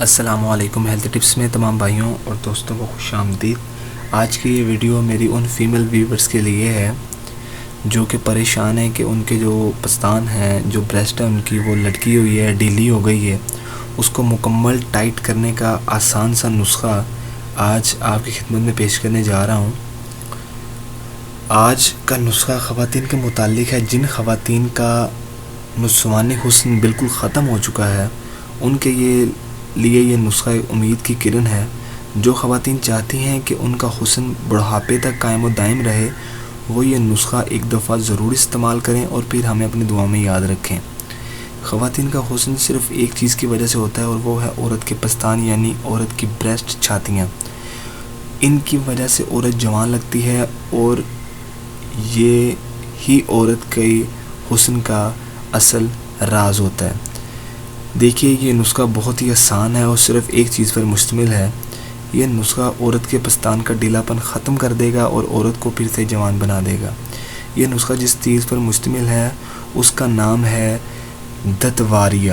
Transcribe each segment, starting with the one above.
السلام علیکم۔ Health tips میں تمام بھائیوں اور دوستوں کو خوش آمدید۔ آج کی یہ ویڈیو میری ان فیمیل ویورز کے لیے ہے جو کہ پریشان ہیں کہ ان کے جو پستان ہیں، جو بریسٹ ہے ان کی، وہ لٹکی ہوئی ہے، ڈھیلی ہو گئی ہے۔ اس کو مکمل ٹائٹ کرنے کا آسان سا نسخہ آج آپ کی خدمت میں پیش کرنے جا رہا ہوں۔ آج کا نسخہ خواتین کے متعلق ہے جن خواتین کا نسوانی حسن بالکل ختم ہو چکا ہے، ان کے لیے یہ نسخہ امید کی کرن ہے۔ جو خواتین چاہتی ہیں کہ ان کا حسن بڑھاپے تک قائم و دائم رہے، وہ یہ نسخہ ایک دفعہ ضرور استعمال کریں اور پھر ہمیں اپنی دعا میں یاد رکھیں۔ خواتین کا حسن صرف ایک چیز کی وجہ سے ہوتا ہے اور وہ ہے عورت کے پستان، یعنی عورت کی بریسٹ، چھاتیاں۔ ان کی وجہ سے عورت جوان لگتی ہے اور یہ ہی عورت کے حسن کا اصل راز ہوتا ہے۔ دیکھیے، یہ نسخہ بہت ہی آسان ہے اور صرف ایک چیز پر مشتمل ہے۔ یہ نسخہ عورت کے پستان کا ڈھیلا پن ختم کر دے گا اور عورت کو پھر سے جوان بنا دے گا۔ یہ نسخہ جس چیز پر مشتمل ہے اس کا نام ہے دھتواریہ۔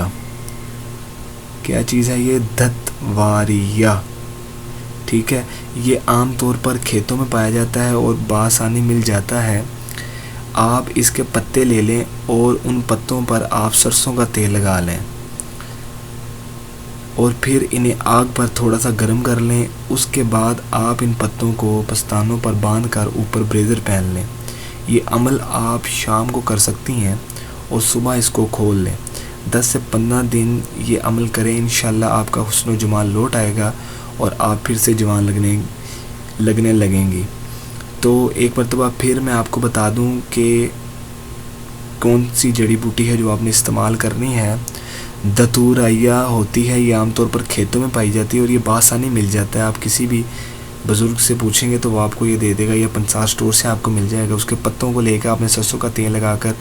کیا چیز ہے یہ؟ دھتواریہ، ٹھیک ہے۔ یہ عام طور پر کھیتوں میں پایا جاتا ہے اور بآسانی مل جاتا ہے۔ آپ اس کے پتے لے لیں اور ان پتوں پر آپ سرسوں کا تیل لگا لیں اور پھر انہیں آگ پر تھوڑا سا گرم کر لیں۔ اس کے بعد آپ ان پتوں کو پستانوں پر باندھ کر اوپر بریزر پہن لیں۔ یہ عمل آپ شام کو کر سکتی ہیں اور صبح اس کو کھول لیں۔ 10 سے 15 دن یہ عمل کریں، انشاءاللہ آپ کا حسن و جمال لوٹ آئے گا اور آپ پھر سے جوان لگنے لگیں گی۔ تو ایک مرتبہ پھر میں آپ کو بتا دوں کہ کون سی جڑی بوٹی ہے جو آپ نے استعمال کرنی ہے۔ دھتوریہ ہوتی ہے، یہ عام طور پر کھیتوں میں پائی جاتی ہے اور یہ بآسانی مل جاتا ہے۔ آپ کسی بھی بزرگ سے پوچھیں گے تو وہ آپ کو یہ دے دے گا، یا پنسار اسٹور سے آپ کو مل جائے گا۔ اس کے پتوں کو لے کر آپ نے سرسوں کا تیل لگا کر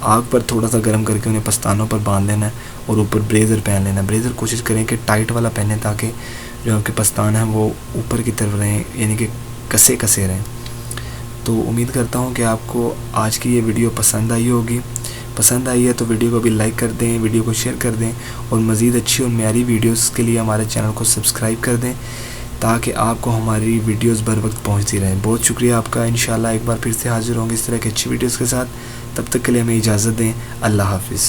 آگ پر تھوڑا سا گرم کر کے انہیں پستانوں پر باندھ لینا ہے اور اوپر بریزر پہن لینا ہے۔ بریزر کوشش کریں کہ ٹائٹ والا پہنیں تاکہ جو آپ کے پستان ہیں وہ اوپر کی طرف رہیں، یعنی کہ کسے کسے رہیں۔ تو امید کرتا ہوں کہ آپ کو آج کی یہ ویڈیو پسند آئی ہوگی۔ پسند آئی ہے تو ویڈیو کو بھی لائک کر دیں، ویڈیو کو شیئر کر دیں اور مزید اچھی اور معیاری ویڈیوز کے لیے ہمارے چینل کو سبسکرائب کر دیں تاکہ آپ کو ہماری ویڈیوز بر وقت پہنچتی رہیں۔ بہت شکریہ آپ کا۔ انشاءاللہ ایک بار پھر سے حاضر ہوں گے اس طرح کی اچھی ویڈیوز کے ساتھ۔ تب تک کے لیے ہمیں اجازت دیں۔ اللہ حافظ۔